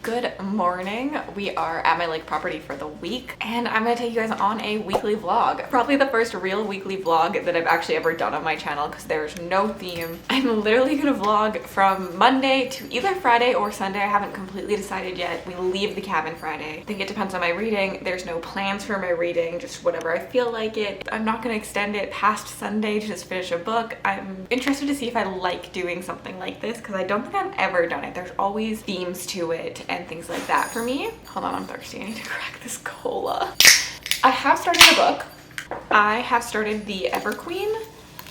Good morning. We are at my lake property for the week and I'm gonna take you guys on a weekly vlog. Probably the first real weekly vlog that I've actually ever done on my channel because there's no theme. I'm literally gonna vlog from Monday to either Friday or Sunday. I haven't completely decided yet. We leave the cabin Friday. I think it depends on my reading. There's no plans for my reading, just whatever I feel like it. I'm not gonna extend it past Sunday to just finish a book. I'm interested to see if I like doing something like this because I don't think I've ever done it. There's always themes to it and things like that for me. Hold on, I'm thirsty. I need to crack this cola. I have started the book. I have started the Everqueen.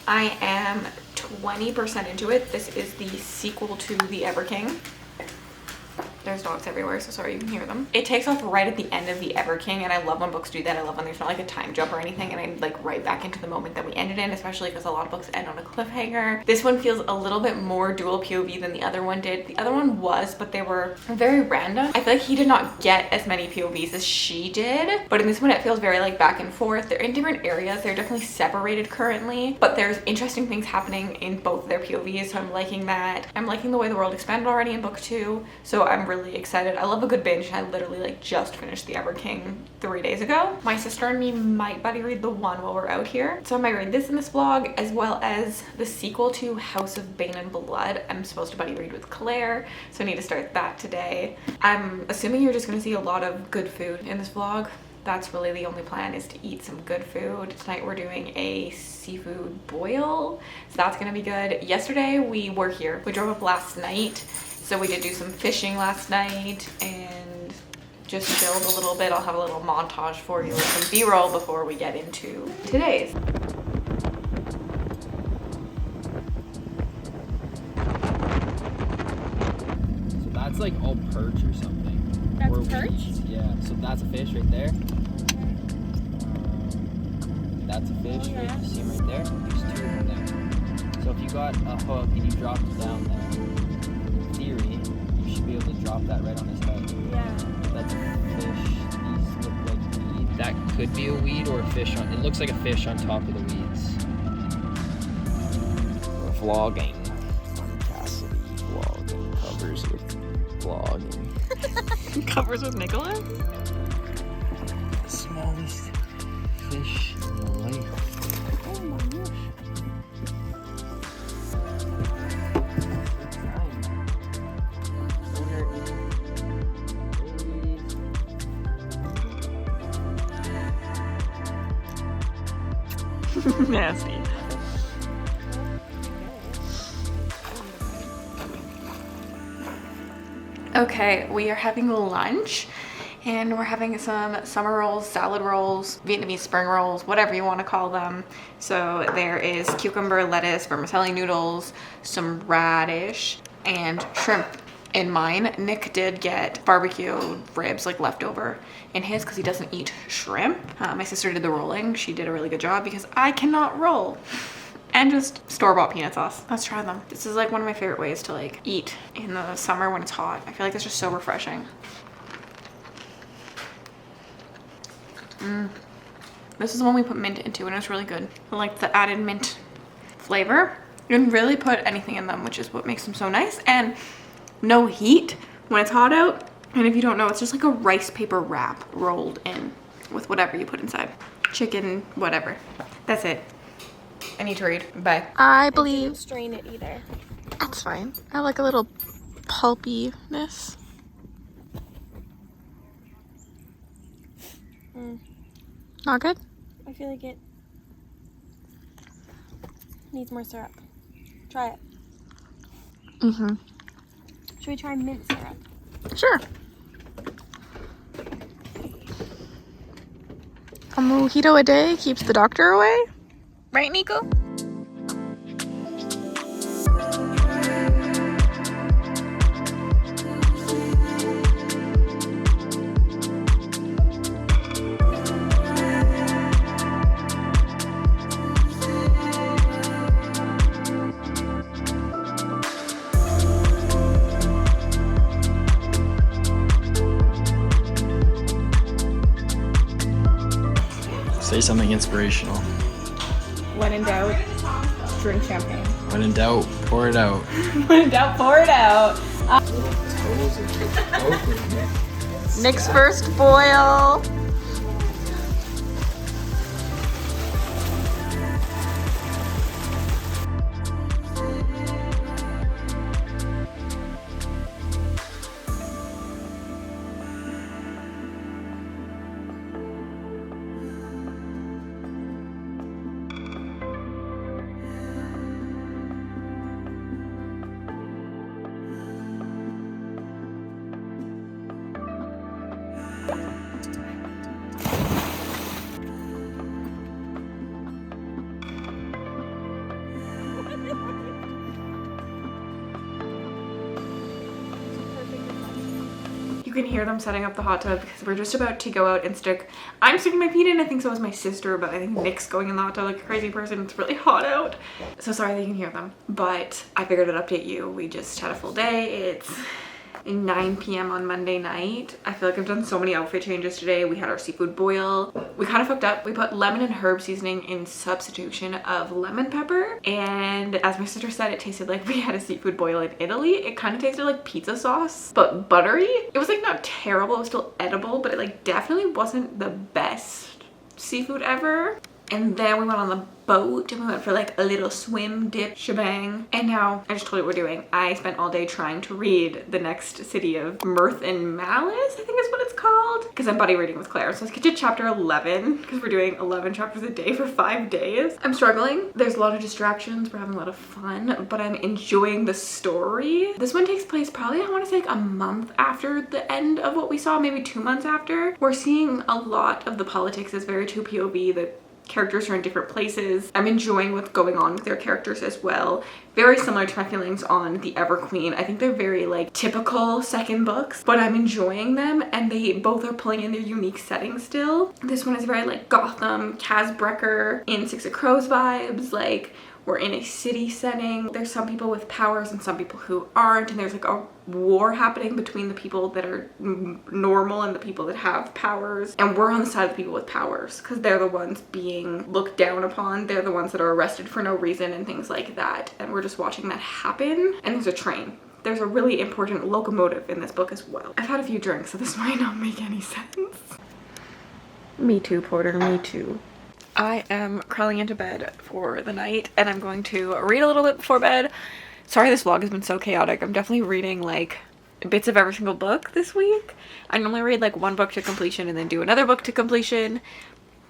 I am 20% into it. This is the sequel to the Everking. There's dogs everywhere, so sorry you can hear them. It takes off right at the end of the Everking, and I love when books do that. I love when there's not like a time jump or anything, and I'm like right back into the moment that we ended in, especially because a lot of books end on a cliffhanger. This one feels a little bit more dual POV than the other one did. The other one was, but they were very random. I feel like he did not get as many POVs as she did, but in this one it feels very like back and forth. They're in different areas. They're definitely separated currently, but there's interesting things happening in both of their POVs, so I'm liking that. I'm liking the way the world expanded already in book 2, so I'm really excited. I love a good binge. I literally like just finished the Everking 3 days ago. My sister and me might buddy read the one while we're out here, so I might read this in this vlog as well as the sequel to House of Bane and Blood. I'm supposed to buddy read with Claire, so I need to start that today. I'm assuming you're just going to see a lot of good food in this vlog. That's really the only plan, is to eat some good food. Tonight we're doing a seafood boil, so that's gonna be good. Yesterday we were here. We drove up last night, so we did do some fishing last night and just chilled a little bit. I'll have a little montage for you with some B-roll before we get into today's. So that's like all perch or something. That's or perch? Weeds. Yeah, so that's a fish right there. That's a fish, Yeah. right? You see him right there? There's 2 of them there. So if you got a hook and you dropped it down there, in theory, you should be able to drop that right on his head. Yeah. That's a fish. These look like weed. That could be a weed or a fish on. It looks like a fish on top of the weeds. We're vlogging. Cassidy vlogging. Covers with vlogging. Covers with Nicholas? The smallest fish in the lake. Oh my gosh. Nasty. Okay, we are having lunch and we're having some summer rolls, salad rolls, Vietnamese spring rolls, whatever you want to call them. So there is cucumber, lettuce, vermicelli noodles, some radish, and shrimp in mine. Nick did get barbecue ribs like leftover in his because he doesn't eat shrimp. My sister did the rolling. She did a really good job because I cannot roll. And just store-bought peanut sauce. Let's try them. This is like one of my favorite ways to like eat in the summer when it's hot. I feel like it's just so refreshing. This is the one we put mint into and it was really good. I like the added mint flavor. You can really put anything in them, which is what makes them so nice. And no heat when it's hot out. And if you don't know, it's just like a rice paper wrap rolled in with whatever you put inside. Chicken, whatever. That's it. I need to read. Bye. I believe. Didn't strain it either. That's fine. I like a little pulpiness. Not good? I feel like it needs more syrup. Try it. Should we try mint syrup? Sure. A mojito a day keeps the doctor away. Right, Nico? Say something inspirational. When in doubt, drink champagne. When in doubt, pour it out. When in doubt, pour it out. Nick's first boil. You can hear them setting up the hot tub because we're just about to go out and stick. I'm sticking my feet in. I think so is my sister, but I think Nick's going in the hot tub like a crazy person. It's really hot out. So sorry that you can hear them, but I figured I'd update you. We just had a full day. It's 9 p.m. on Monday night. I feel like I've done so many outfit changes today. We had our seafood boil. We kind of fucked up. We put lemon and herb seasoning in substitution of lemon pepper. And as my sister said, it tasted like we had a seafood boil in Italy. It kind of tasted like pizza sauce, but buttery. It was like not terrible. It was still edible, but it like definitely wasn't the best seafood ever. And then we went on the boat and we went for like a little swim dip shebang. And now I just told you what we're doing. I spent all day trying to read the next city of Mirth and Malice, I think is what it's called, because I'm buddy reading with Claire. So let's get to chapter 11 because we're doing 11 chapters a day for 5 days. I'm struggling. There's a lot of distractions. We're having a lot of fun, but I'm enjoying the story. This one takes place probably, I want to say like a month after the end of what we saw, maybe 2 months after. We're seeing a lot of the politics as very 2 POV. The characters are in different places. I'm enjoying what's going on with their characters as well. Very similar to my feelings on the Ever Queen. I think they're very like typical second books, but I'm enjoying them and they both are pulling in their unique settings still. This one is very like Gotham, Casbrecker, in Six of Crows vibes. Like we're in a city setting. There's some people with powers and some people who aren't, and there's like a war happening between the people that are normal and the people that have powers. And we're on the side of the people with powers because they're the ones being looked down upon. They're the ones that are arrested for no reason and things like that. And we're just watching that happen. And there's a train. There's a really important locomotive in this book as well. I've had a few drinks, so this might not make any sense. Me too, Porter, me too. I am crawling into bed for the night and I'm going to read a little bit before bed. Sorry this vlog has been so chaotic. I'm definitely reading like bits of every single book this week. I normally read like 1 book to completion and then do another book to completion.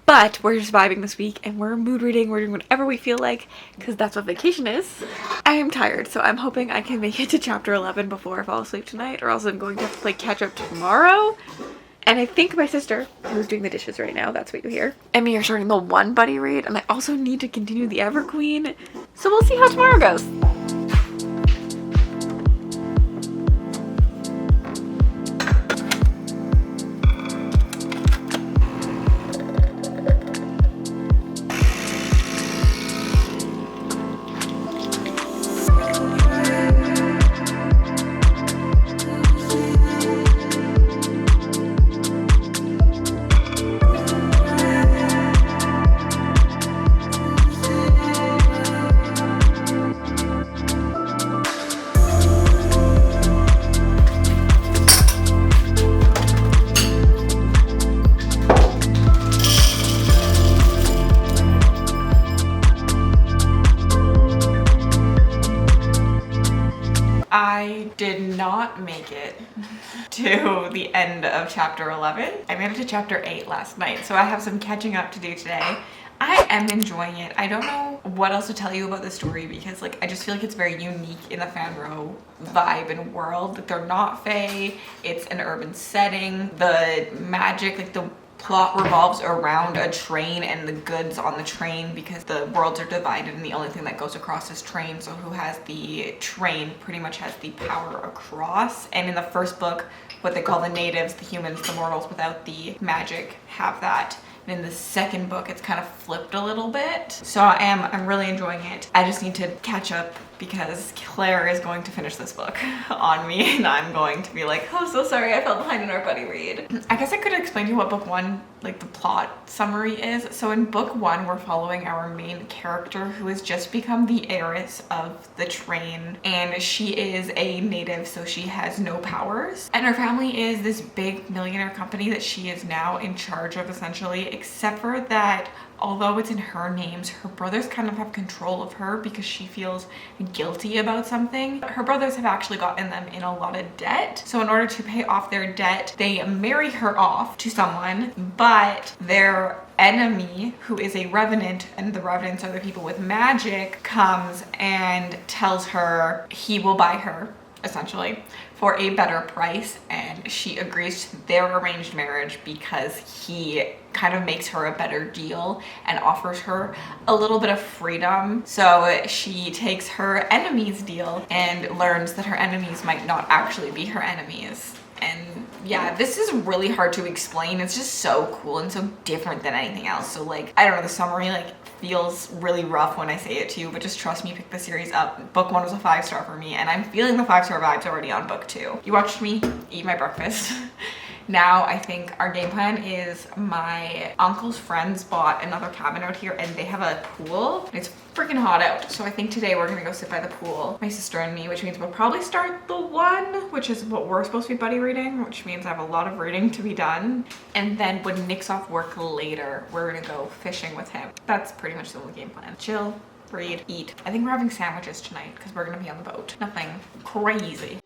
But we're just vibing this week and we're mood reading. We're doing whatever we feel like because that's what vacation is. I am tired, so I'm hoping I can make it to chapter 11 before I fall asleep tonight, or else I'm going to have to play catch up tomorrow. And I think my sister, who's doing the dishes right now, that's what you hear, and me are starting the 1 buddy read, and I also need to continue the Ever Queen. So we'll see how tomorrow goes. I did not make it to the end of chapter 11. I made it to chapter 8 last night, so I have some catching up to do today. I am enjoying it. I don't know what else to tell you about the story because like I just feel like it's very unique in the Fanro vibe and world. Like they're not fae, it's an urban setting. The magic, like the plot revolves around a train and the goods on the train because the worlds are divided and the only thing that goes across is train. So who has the train pretty much has the power across. And in the first book, what they call the natives, the humans, the mortals without the magic have that In the second book, it's kind of flipped a little bit. So I'm really enjoying it. I just need to catch up because Claire is going to finish this book on me and I'm going to be like, oh, so sorry, I fell behind in our buddy read. I guess I could explain to you what book one, like the plot summary is. So in book one, we're following our main character who has just become the heiress of the train, and she is a native, so she has no powers. And her family is this big millionaire company that she is now in charge of, essentially, except for that although it's in her names, her brothers kind of have control of her because she feels guilty about something. Her brothers have actually gotten them in a lot of debt. So in order to pay off their debt, they marry her off to someone, but their enemy, who is a revenant, and the revenants are the people with magic, comes and tells her he will buy her, essentially, for a better price, and she agrees to their arranged marriage because he kind of makes her a better deal and offers her a little bit of freedom. So she takes her enemy's deal and learns that her enemies might not actually be her enemies. And yeah, this is really hard to explain. It's just so cool and so different than anything else. So like, I don't know, the summary like feels really rough when I say it to you, but just trust me, pick the series up. Book one was a 5-star for me, and I'm feeling the 5-star vibes already on book 2. You watched me eat my breakfast. Now I think our game plan is my uncle's friends bought another cabin out here and they have a pool. And it's freaking hot out. So I think today we're gonna go sit by the pool, my sister and me, which means we'll probably start the 1, which is what we're supposed to be buddy reading, which means I have a lot of reading to be done. And then when Nick's off work later, we're gonna go fishing with him. That's pretty much the whole game plan. Chill, read, eat. I think we're having sandwiches tonight because we're gonna be on the boat. Nothing crazy.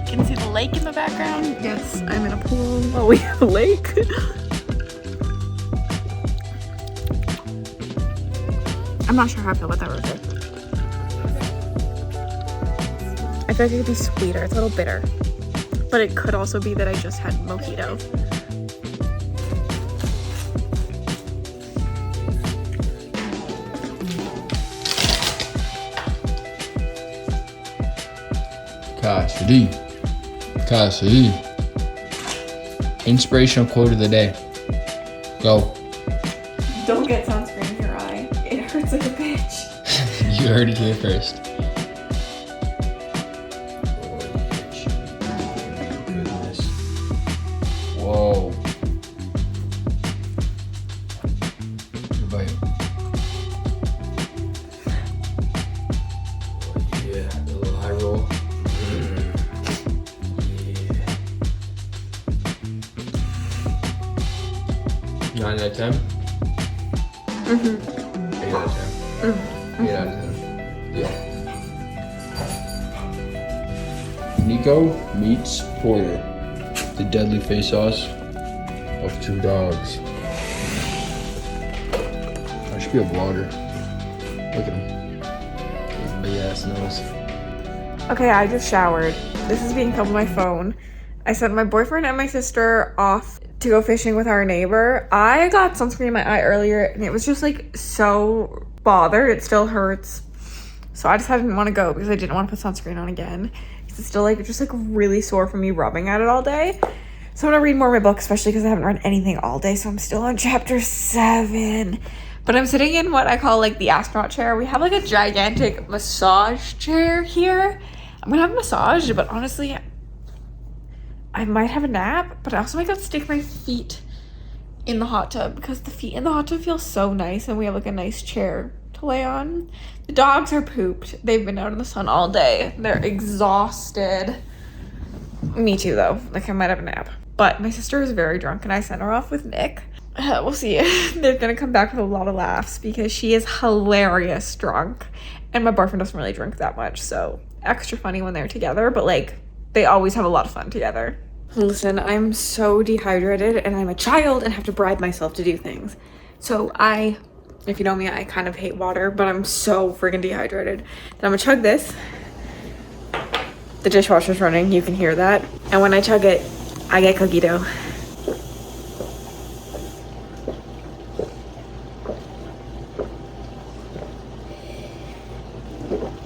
Can you see the lake in the background? Yes, I'm in a pool. Oh, we have a lake. I'm not sure how I feel about that rosé. I feel like it could be sweeter. It's a little bitter. But it could also be that I just had mojito. Cassidy. Inspirational quote of the day. Go. Don't get sunscreen in your eye. It hurts like a bitch. You heard it here first. Goodness. Whoa. Good bite. Yeah, a little high roll. 9 out of 10? Mm-hmm. 8 out of 10. Mm-hmm. 8 out of 10. Yeah. Nico meets Porter. The deadly face-offs of 2 dogs. I should be a vlogger. Look at him. Big ass nose. Okay, I just showered. This is being filmed on my phone. I sent my boyfriend and my sister off to go fishing with our neighbor. I got sunscreen in my eye earlier and it was just like so bothered. It still hurts. So I decided I didn't want to go because I didn't want to put sunscreen on again. It's still like just like really sore from me rubbing at it all day. So I'm gonna read more of my book, especially because I haven't read anything all day. So I'm still on chapter 7. But I'm sitting in what I call like the astronaut chair. We have like a gigantic massage chair here. I'm gonna have a massage, but honestly, I might have a nap, but I also might go stick my feet in the hot tub because the feet in the hot tub feel so nice and we have like a nice chair to lay on. The dogs are pooped. They've been out in the sun all day. They're exhausted. Me too though. Like I might have a nap. But my sister is very drunk and I sent her off with Nick. We'll see. They're gonna come back with a lot of laughs because she is hilarious drunk. And my boyfriend doesn't really drink that much, so extra funny when they're together, but like they always have a lot of fun together. Listen, I'm so dehydrated and I'm a child and have to bribe myself to do things. So I If you know me, I kind of hate water, but I'm so freaking dehydrated. Then I'm gonna chug this. The dishwasher's running, you can hear that. And when I chug it, I get cookie dough.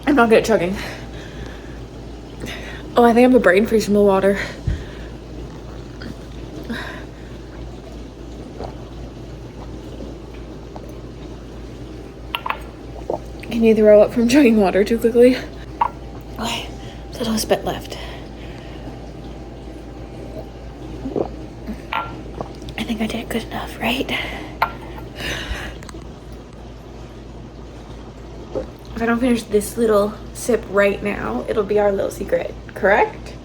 I'm not good at chugging. Oh, I think I have a brain freeze from the water. Can you throw up from chugging water too quickly? Okay, there's a little spit left. I think I did good enough, right? If I don't finish this little sip right now, it'll be our little secret, correct?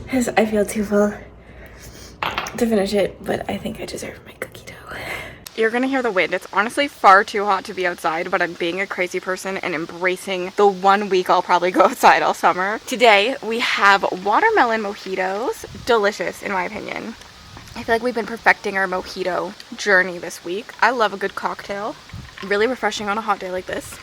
Because I feel too full to finish it, but I think I deserve my cookie dough. You're gonna hear the wind. It's honestly far too hot to be outside, but I'm being a crazy person and embracing the 1 week I'll probably go outside all summer. Today, we have watermelon mojitos. Delicious, in my opinion. I feel like we've been perfecting our mojito journey this week. I love a good cocktail. Really refreshing on a hot day like this.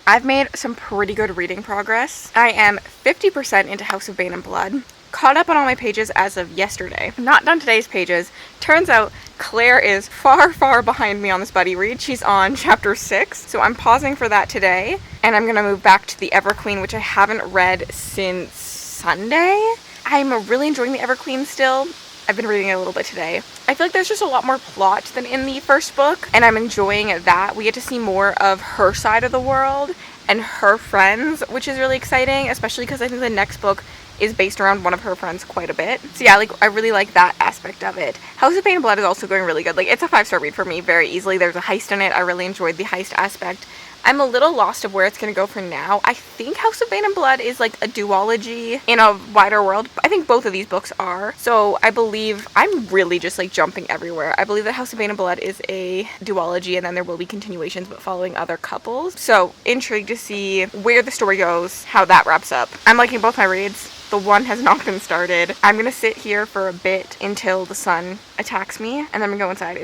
I've made some pretty good reading progress. I am 50% into House of Bane and Blood. Caught up on all my pages as of yesterday. Not done today's pages. Turns out Claire is far, far behind me on this buddy read. She's on chapter 6, so I'm pausing for that today. And I'm gonna move back to the Everqueen, which I haven't read since Sunday. I'm really enjoying the Everqueen still. I've been reading it a little bit today. I feel like there's just a lot more plot than in the first book, and I'm enjoying that. We get to see more of her side of the world and her friends, which is really exciting, especially because I think the next book is based around one of her friends quite a bit. So yeah, like I really like that aspect of it. House of Bane and Blood is also going really good. Like it's a 5-star read for me very easily. There's a heist in it. I really enjoyed the heist aspect. I'm a little lost of where it's going to go for now. I think House of Bane and Blood is like a duology in a wider world. I think both of these books are. So I believe, I'm really just like jumping everywhere. I believe that House of Bane and Blood is a duology and then there will be continuations but following other couples. So intrigued to see where the story goes, how that wraps up. I'm liking both my reads. The one has not been started. I'm gonna sit here for a bit until the sun attacks me and then I'm gonna go inside.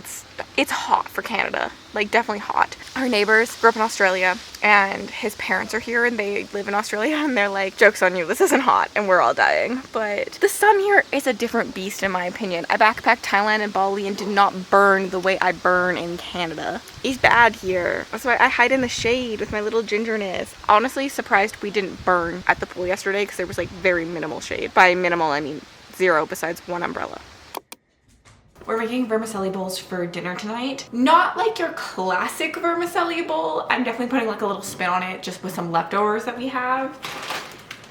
It's hot for Canada, like definitely hot. Our neighbors grew up in Australia and his parents are here and they live in Australia and they're like, joke's on you, this isn't hot, and we're all dying. But the sun here is a different beast in my opinion. I backpacked Thailand and Bali and did not burn the way I burn in Canada. It's bad here. That's why I hide in the shade with my little gingerness. Honestly surprised we didn't burn at the pool yesterday because there was like very minimal shade. By minimal I mean 0 besides one umbrella. We're making vermicelli bowls for dinner tonight. Not like your classic vermicelli bowl. I'm definitely putting like a little spin on it just with some leftovers that we have.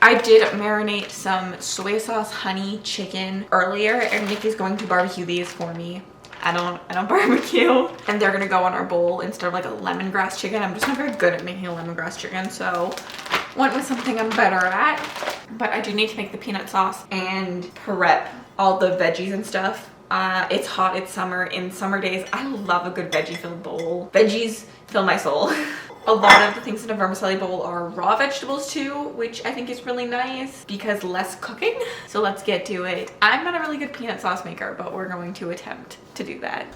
I did marinate some soy sauce honey chicken earlier and Nikki's going to barbecue these for me. I don't barbecue. And they're gonna go on our bowl instead of like a lemongrass chicken. I'm just not very good at making a lemongrass chicken, so went with something I'm better at. But I do need to make the peanut sauce and prep all the veggies and stuff. It's hot, it's summer. In summer days, I love a good veggie filled bowl. Veggies fill my soul. A lot of the things in a vermicelli bowl are raw vegetables too, which I think is really nice because less cooking. So let's get to it. I'm not a really good peanut sauce maker, but we're going to attempt to do that.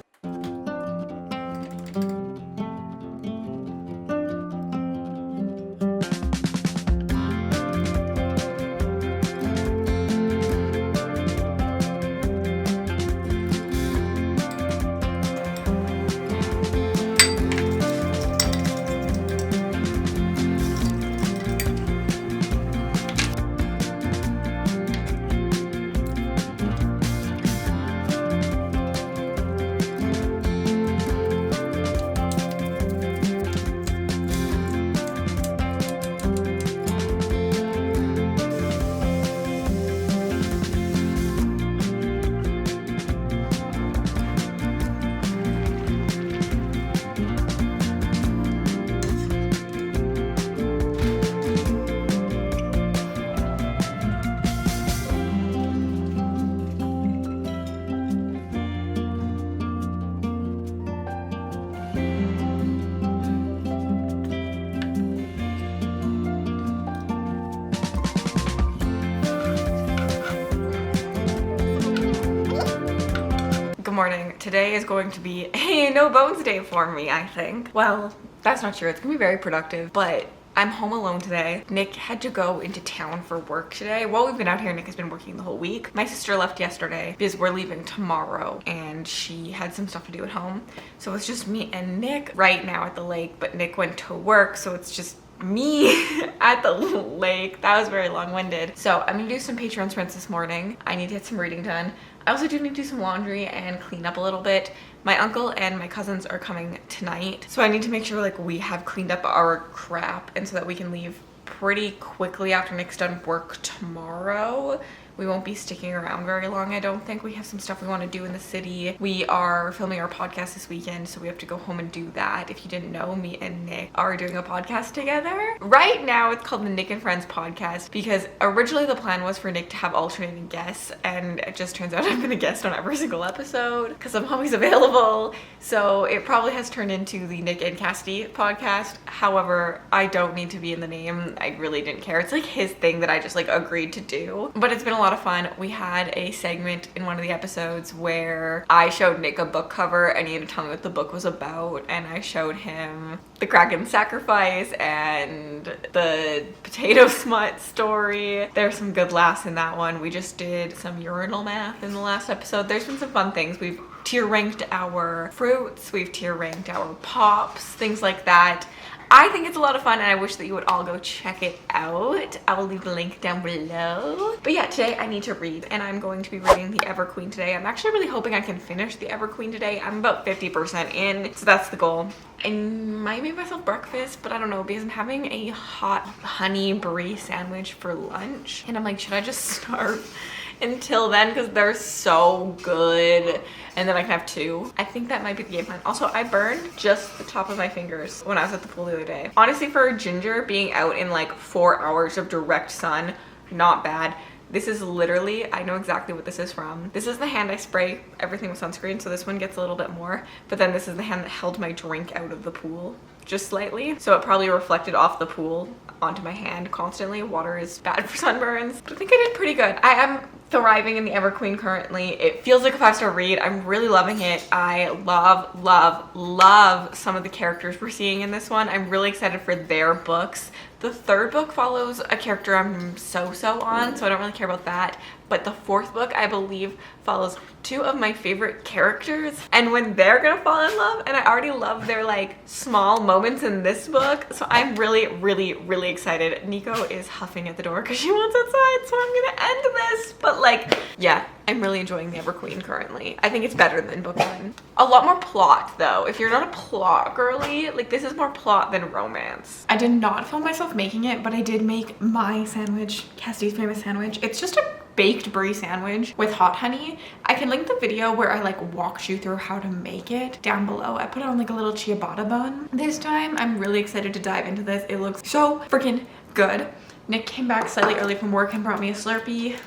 morning. Today is going to be a no bones day for me, I think. Well, that's not true. It's gonna be very productive, but I'm home alone today. Nick had to go into town for work today. While we've been out here, Nick has been working the whole week. My sister left yesterday because we're leaving tomorrow and she had some stuff to do at home. So it's just me and Nick right now at the lake, but Nick went to work, so it's just me at the lake. That was very long-winded. So I'm gonna do some Patreon sprints this morning. I need to get some reading done. I also do need to do some laundry and clean up a little bit. My uncle and my cousins are coming tonight, so I need to make sure like we have cleaned up our crap and so that we can leave pretty quickly after Nick's done work tomorrow. We won't be sticking around very long, I don't think. We have some stuff we want to do in the city. We are filming our podcast this weekend, so we have to go home and do that. If you didn't know, me and Nick are doing a podcast together. Right now, it's called the Nick and Friends podcast because originally the plan was for Nick to have alternating guests, and it just turns out I'm going to guest on every single episode because I'm always available. So it probably has turned into the Nick and Cassidy podcast. However, I don't need to be in the name. I really didn't care. It's like his thing that I just like agreed to do. But it's been a lot of fun. We had a segment in one of the episodes where I showed Nick a book cover and he had to tell me what the book was about, and I showed him the Kraken sacrifice and the potato smut story. There's some good laughs in that one. We just did some urinal math in the last episode. There's been some fun things. We've tier ranked our fruits, we've tier ranked our pops, things like that. I think it's a lot of fun and I wish that you would all go check it out. I will leave the link down below. But yeah, today I need to read and I'm going to be reading the Ever Queen today. I'm actually really hoping I can finish the Ever Queen today. I'm about 50% in, so that's the goal. I might make myself breakfast, but I don't know because I'm having a hot honey brie sandwich for lunch. And I'm like, should I just starve until then because they're so good? And then I can have two. I think that might be the game plan. Also, I burned just the top of my fingers when I was at the pool the other day. Honestly, for a ginger, being out in like 4 hours of direct sun, not bad. This is literally, I know exactly what this is from. This is the hand I spray everything with sunscreen, so this one gets a little bit more. But then this is the hand that held my drink out of the pool, just slightly. So it probably reflected off the pool onto my hand constantly. Water is bad for sunburns. But I think I did pretty good. I am thriving in the Ever Queen currently. It feels like a 5-star read. I'm really loving it. I love some of the characters we're seeing in this one. I'm really excited for their books. The third book follows a character I'm so on, so I don't really care about that. But the fourth book, I believe, follows two of my favorite characters. And when they're gonna fall in love, and I already love their like small moments in this book. So I'm really excited. Nico is huffing at the door because she wants outside, so I'm gonna end this. But like, yeah, I'm really enjoying the Ever Queen currently. I think it's better than book one. A lot more plot though. If you're not a plot girly, like this is more plot than romance. I did not film myself making it, but I did make my sandwich, Cassidy's famous sandwich. It's just a baked brie sandwich with hot honey. I can link the video where I like walked you through how to make it down below. I put it on like a little ciabatta bun this time. I'm really excited to dive into this. It looks so freaking good. Nick came back slightly early from work and brought me a Slurpee,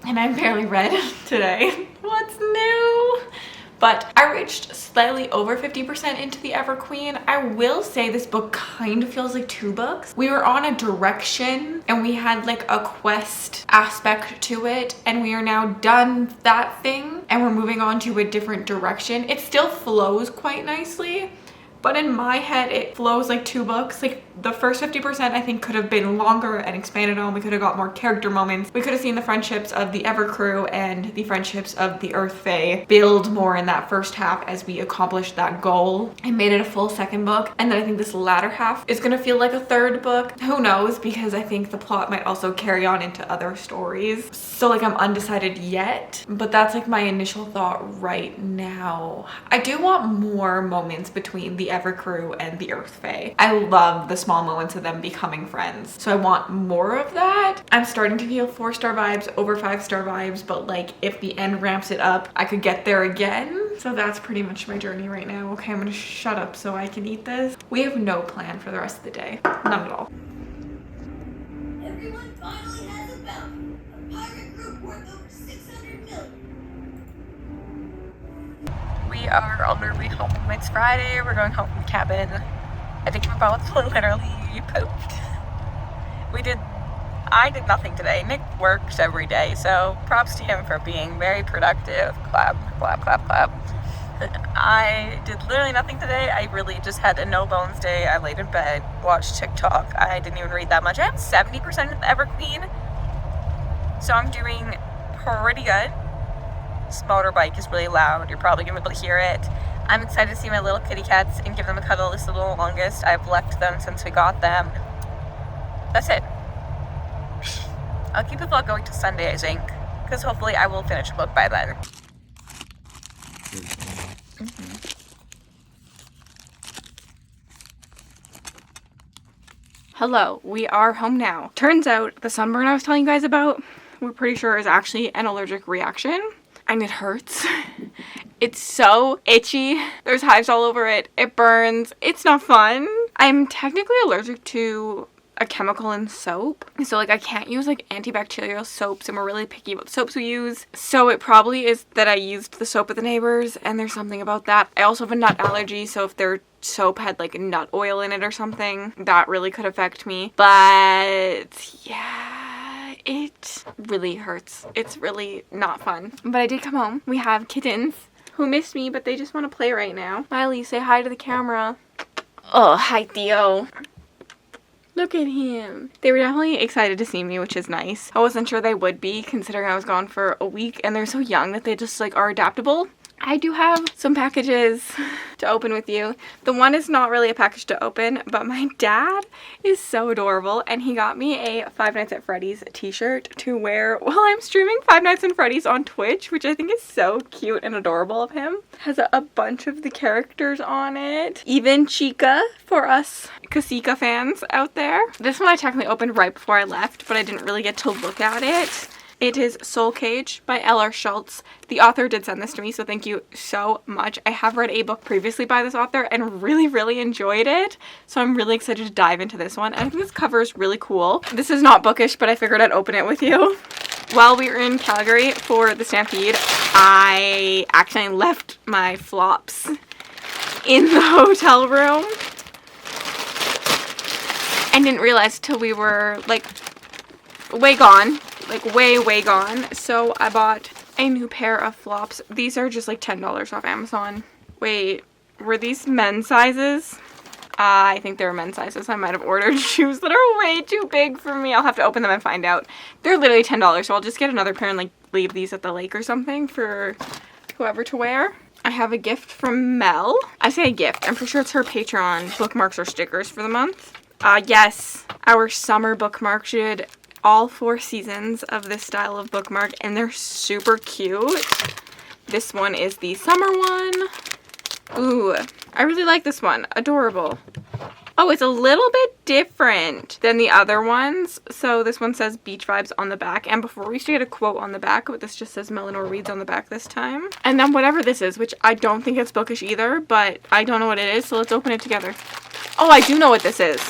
and I'm barely read today. What's new? But I reached slightly over 50% into the Ever Queen. I will say this book kind of feels like two books. We were on a direction and we had like a quest aspect to it, and we are now done that thing and we're moving on to a different direction. It still flows quite nicely, but in my head it flows like two books. Like the first 50% I think could have been longer and expanded on. We could have got more character moments. We could have seen the friendships of the Ever crew and the friendships of the Earth Fae build more in that first half as we accomplished that goal and made it a full second book. And then I think this latter half is gonna feel like a third book. Who knows, because I think the plot might also carry on into other stories. So like I'm undecided yet, but that's like my initial thought right now. I do want more moments between the Ever crew and the Earth Fae. I love the small moments of them becoming friends, so I want more of that. I'm starting to feel 4-star vibes over 5-star vibes, but like if the end ramps it up, I could get there again. So that's pretty much my journey right now. Okay, I'm gonna shut up so I can eat this. We have no plan for the rest of the day, none at all. Everyone finally has a bounty. A pirate group worth over 600 million. We are on our way home. It's Friday. We're going home from the cabin. I think we're both literally pooped. I did nothing today. Nick works every day, so props to him for being very productive. Clap, clap, clap, clap. I did literally nothing today. I really just had a no bones day. I laid in bed, watched TikTok. I didn't even read that much. I have 70% of the Everqueen, so I'm doing pretty good. This motorbike is really loud. You're probably gonna be able to hear it. I'm excited to see my little kitty cats and give them a cuddle. This is the longest I've left them since we got them. That's it. I'll keep the vlog going till Sunday, I think, because hopefully I will finish a book by then. Hello, we are home now. Turns out the sunburn I was telling you guys about, we're pretty sure is actually an allergic reaction, and it hurts. It's so itchy. There's hives all over it. It burns. It's not fun. I'm technically allergic to a chemical in soap, so like I can't use like antibacterial soaps, and we're really picky about the soaps we use, so it probably is that I used the soap at the neighbors and there's something about that. I also have a nut allergy, so if their soap had like nut oil in it or something, that really could affect me. But yeah, it really hurts. It's really not fun. But I did come home. We have kittens who miss me, but they just want to play right now. Miley, say hi to the camera. Oh, hi Theo. Look at him. They were definitely excited to see me, which is nice. I wasn't sure they would be, considering I was gone for a week, and they're so young that they just like are adaptable. I do have some packages to open with you. The one is not really a package to open, but my dad is so adorable, and he got me a Five Nights at Freddy's t-shirt to wear while I'm streaming Five Nights at Freddy's on Twitch, which I think is so cute and adorable of him. Has a bunch of the characters on it. Even Chica for us Kasika fans out there. This one I technically opened right before I left, but I didn't really get to look at it. It is Soul Cage by L.R. Schultz. The author did send this to me, so thank you so much. I have read a book previously by this author and really enjoyed it, so I'm really excited to dive into this one. I think this cover is really cool. This is not bookish, but I figured I'd open it with you. While we were in Calgary for the Stampede, I accidentally left my flops in the hotel room and didn't realize till we were like way gone. Like way gone. So I bought a new pair of flops. These are just like $10 off Amazon. Wait, were these men's sizes? I think they're men's sizes. I might have ordered shoes that are way too big for me. I'll have to open them and find out. They're literally $10, so I'll just get another pair and like leave these at the lake or something for whoever to wear. I have a gift from Mel. I say a gift. I'm pretty sure it's her Patreon bookmarks or stickers for the month. Yes, our summer bookmark. She did all 4 seasons of this style of bookmark, and they're super cute. This one is the summer one. Ooh, I really like this one. Adorable. Oh, it's a little bit different than the other ones. So this one says beach vibes on the back, and before we used to get a quote on the back, but this just says Melanor Reads on the back this time. And then whatever this is, which I don't think it's bookish either, but I don't know what it is, so let's open it together. Oh, I do know what this is.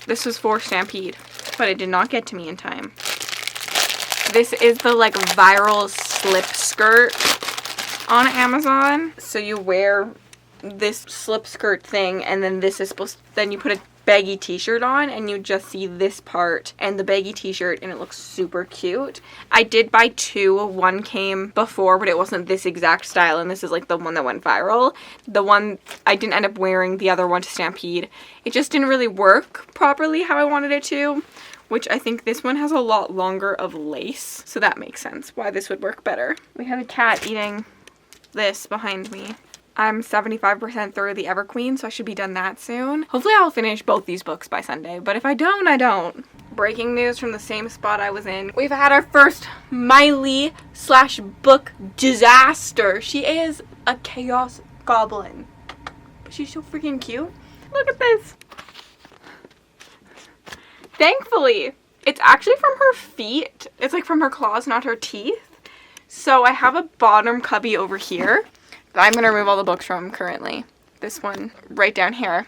This was for Stampede, but it did not get to me in time. This is the like viral slip skirt on Amazon. So you wear this slip skirt thing, and then this is supposed to, then you put a baggy t-shirt on and you just see this part and the baggy t-shirt, and it looks super cute. I did buy 2. One came before, but it wasn't this exact style, and this is like the one that went viral. The one I didn't end up wearing, the other one to Stampede. It just didn't really work properly how I wanted it to, which I think this one has a lot longer of lace, so that makes sense why this would work better. We have a cat eating this behind me. I'm 75% through the Everqueen, so I should be done that soon. Hopefully I'll finish both these books by Sunday, but if I don't, I don't. Breaking news from the same spot I was in. We've had our first Miley/book disaster. She is a chaos goblin, but she's so freaking cute. Look at this. Thankfully, it's actually from her feet. It's like from her claws, not her teeth. So I have a bottom cubby over here that I'm going to remove all the books from currently. This one right down here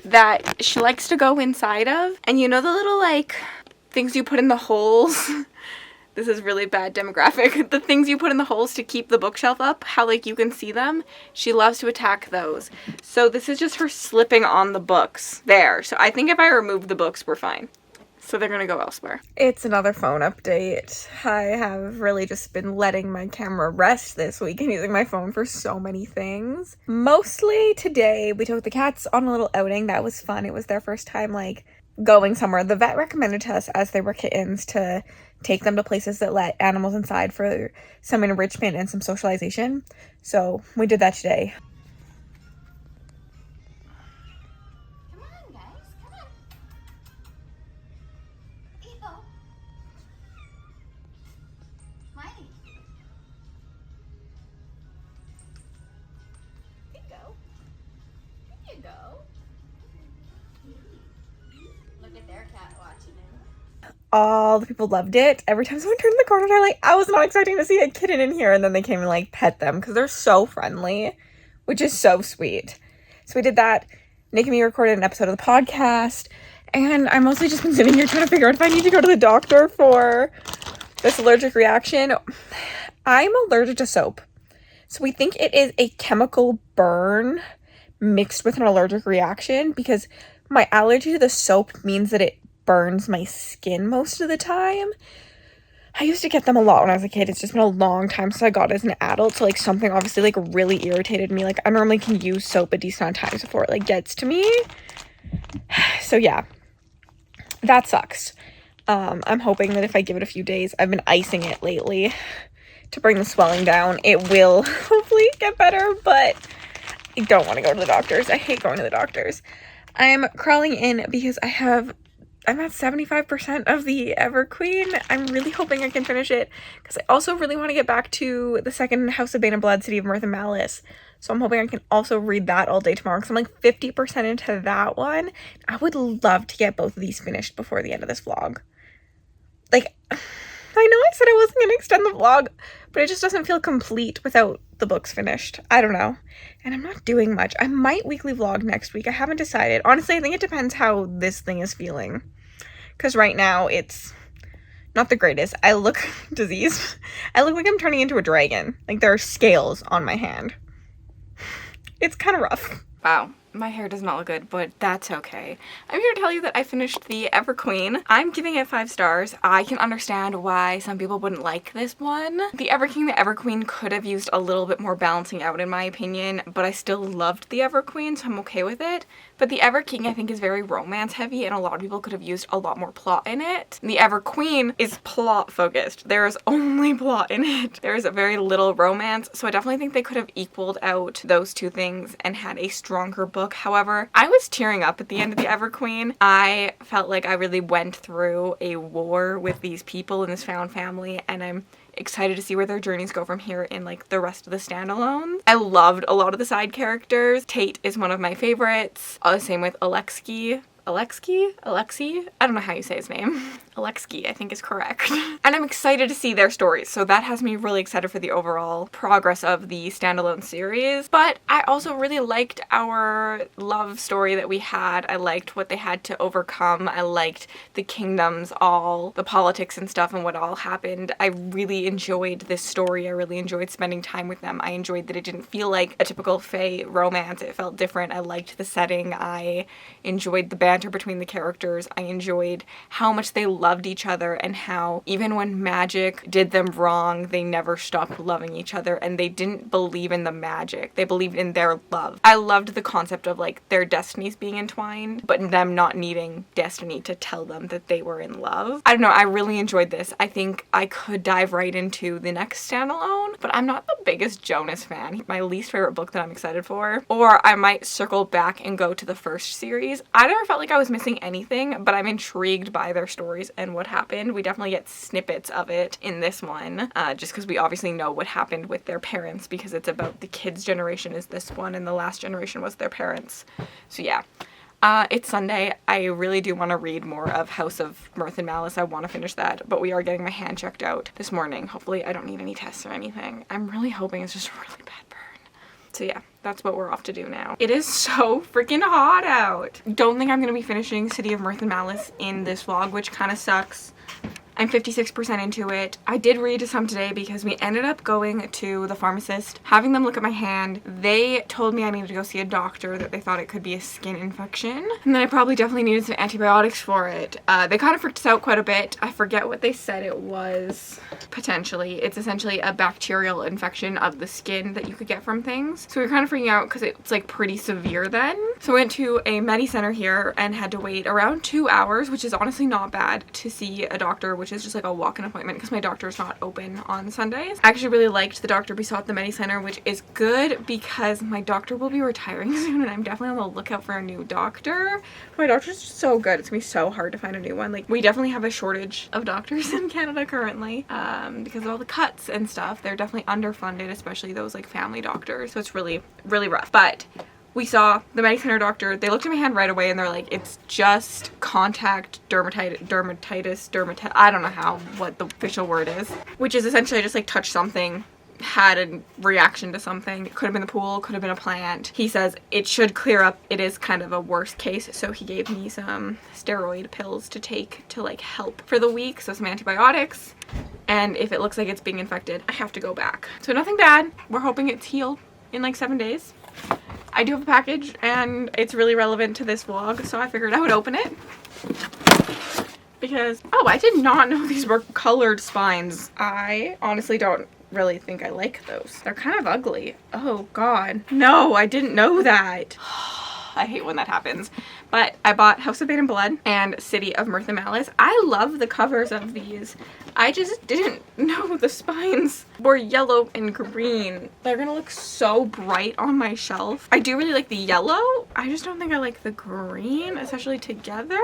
that she likes to go inside of. And you know the little like things you put in the holes? This is really bad demographic. The things you put in the holes to keep the bookshelf up, how like you can see them. She loves to attack those. So this is just her slipping on the books there. So I think if I remove the books, we're fine. so they're gonna go elsewhere. It's another phone update. I have really just been letting my camera rest this week and using my phone for so many things. Mostly today, we took the cats on a little outing. That was fun. It was their first time, like, going somewhere. The vet recommended to us as they were kittens to take them to places that let animals inside for some enrichment and some socialization. So we did that today. Come on, guys, come on. Evo. Smiley. Here you go. Here you go. Look at their cat watching it. All the people loved it. Every time someone turned the corner, I was not expecting to see a kitten in here, and then they came and like pet them because they're so friendly, which is so sweet. So we did that. Nick and me recorded an episode of the podcast, and I've mostly just been sitting here trying to figure out if I need to go to the doctor for this allergic reaction. I'm allergic to soap. So we think it is a chemical burn mixed with an allergic reaction because my allergy to the soap means that it burns my skin most of the time. I used to get them a lot when I was a kid. It's just been a long time since I got it as an adult. So like something obviously like really irritated me. Like I normally can use soap a decent amount of times before it like gets to me. So yeah, that sucks. I'm hoping that if I give it a few days, I've been icing it lately to bring the swelling down. It will hopefully get better, but I don't want to go to the doctors. I hate going to the doctors. I'm crawling in because I'm at 75% of the Everqueen. I'm really hoping I can finish it because I also really want to get back to the second House of Bane and Blood, City of Mirth and Malice. So I'm hoping I can also read that all day tomorrow because I'm like 50% into that one. I would love to get both of these finished before the end of this vlog. Like, I know I said I wasn't going to extend the vlog, but it just doesn't feel complete without the books finished. I don't know. And I'm not doing much. I might weekly vlog next week. I haven't decided. Honestly, I think it depends how this thing is feeling. Because right now, it's not the greatest. I look diseased. I look like I'm turning into a dragon. Like, there are scales on my hand. It's kind of rough. Wow, my hair does not look good, but that's okay. I'm here to tell you that I finished the Everqueen. I'm giving it 5 stars. I can understand why some people wouldn't like this one. The Everking, the Everqueen could have used a little bit more balancing out in my opinion, but I still loved the Everqueen, so I'm okay with it. But the Everking I think is very romance heavy and a lot of people could have used a lot more plot in it. The Everqueen is plot focused. There is only plot in it. There is very little romance, so I definitely think they could have equaled out those two things and had a stronger book. However, I was tearing up at the end of the Everqueen. I felt like I really went through a war with these people in this found family, and I'm excited to see where their journeys go from here in like the rest of the standalones. I loved a lot of the side characters. Tate is one of my favorites. Same with Alexi? I don't know how you say his name. Alexi, I think is correct. And I'm excited to see their stories, so that has me really excited for the overall progress of the standalone series. But I also really liked our love story that we had. I liked what they had to overcome. I liked the kingdoms, all the politics and stuff and what all happened. I really enjoyed this story. I really enjoyed spending time with them. I enjoyed that it didn't feel like a typical fae romance. It felt different. I liked the setting. I enjoyed the banter between the characters. I enjoyed how much they loved each other and how even when magic did them wrong, they never stopped loving each other and they didn't believe in the magic. They believed in their love. I loved the concept of like their destinies being entwined, but them not needing destiny to tell them that they were in love. I don't know, I really enjoyed this. I think I could dive right into the next standalone, but I'm not the biggest Jonas fan. My least favorite book that I'm excited for. Or I might circle back and go to the first series. I never felt like I was missing anything, but I'm intrigued by their stories and what happened. We definitely get snippets of it in this one, just because we obviously know what happened with their parents because it's about the kids' generation is this one and the last generation was their parents. So yeah. It's Sunday. I really do want to read more of House of Mirth and Malice. I want to finish that, but we are getting my hand checked out this morning. Hopefully I don't need any tests or anything. I'm really hoping it's just a really bad burn. So yeah, that's what we're off to do now. It is so freaking hot out. Don't think I'm going to be finishing City of Mirth and Malice in this vlog, which kind of sucks. I'm 56% into it. I did read some today because we ended up going to the pharmacist, having them look at my hand. They told me I needed to go see a doctor, that they thought it could be a skin infection. And then I probably definitely needed some antibiotics for it. They kind of freaked us out quite a bit. I forget what they said it was, potentially. It's essentially a bacterial infection of the skin that you could get from things. So we were kind of freaking out because it's like pretty severe then. So I went to a Medi Center here and had to wait around 2 hours, which is honestly not bad, to see a doctor, which is just like a walk-in appointment because my doctor is not open on Sundays. I actually really liked the doctor we saw at the Medi Center, which is good because my doctor will be retiring soon and I'm definitely on the lookout for a new doctor. My doctor's just so good. It's gonna be so hard to find a new one. Like, we definitely have a shortage of doctors in Canada currently because of all the cuts and stuff. They're definitely underfunded, especially those like family doctors. So it's really, really rough. But we saw the Medi Center doctor. They looked at my hand right away and they're like, it's just contact dermatitis, I don't know what the official word is, which is essentially just like touch something, had a reaction to something. It could have been the pool, could have been a plant. He says it should clear up. It is kind of a worst case, so he gave me some steroid pills to take to like help for the week, so some antibiotics. And if it looks like it's being infected, I have to go back. So nothing bad. We're hoping it's healed in like 7 days. I do have a package and it's really relevant to this vlog, so I figured I would open it. Because, oh, I did not know these were colored spines. I honestly don't really think I like those. They're kind of ugly. Oh god. No, I didn't know that. I hate when that happens. But I bought House of Bane and Blood and City of Mirth and Malice. I love the covers of these. I just didn't know the spines were yellow and green. They're gonna look so bright on my shelf. I do really like the yellow. I just don't think I like the green, especially together.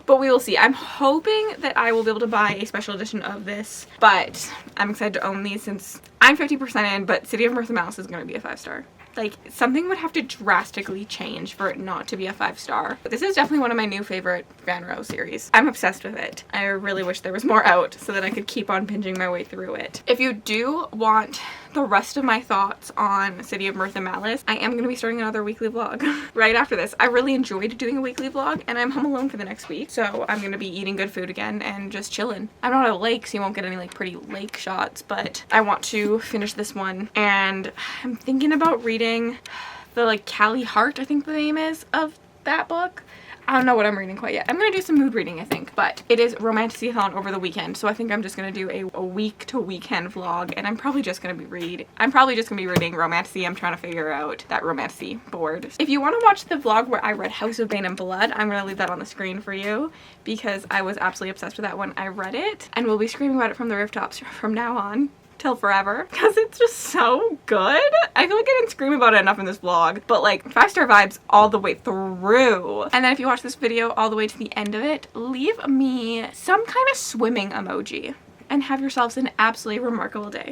But we will see. I'm hoping that I will be able to buy a special edition of this. But I'm excited to own these since I'm 50% in, but City of Mirth and Malice is gonna be a 5-star. Like, something would have to drastically change for it not to be a 5-star. But this is definitely one of my new favorite Van Row series. I'm obsessed with it. I really wish there was more out so that I could keep on binging my way through it. If you do want the rest of my thoughts on City of Mirth and Malice, I am going to be starting another weekly vlog right after this. I really enjoyed doing a weekly vlog and I'm home alone for the next week, so I'm going to be eating good food again and just chilling. I'm not at a lake, so you won't get any like pretty lake shots, but I want to finish this one and I'm thinking about reading the like Callie Hart, I think the name is, of that book. I don't know what I'm reading quite yet. I'm gonna do some mood reading, I think, but it is Romantasy-a-thon over the weekend, so I think I'm just gonna do a week to weekend vlog, and I'm probably just gonna be reading Romantasy. I'm trying to figure out that Romantasy board. If you want to watch the vlog where I read House of Bane and Blood, I'm gonna leave that on the screen for you because I was absolutely obsessed with that when I read it, and we'll be screaming about it from the rooftops from now on till forever because it's just so good. I feel like I didn't scream about it enough in this vlog, but like 5-star vibes all the way through. And then if you watch this video all the way to the end of it, leave me some kind of swimming emoji and have yourselves an absolutely remarkable day.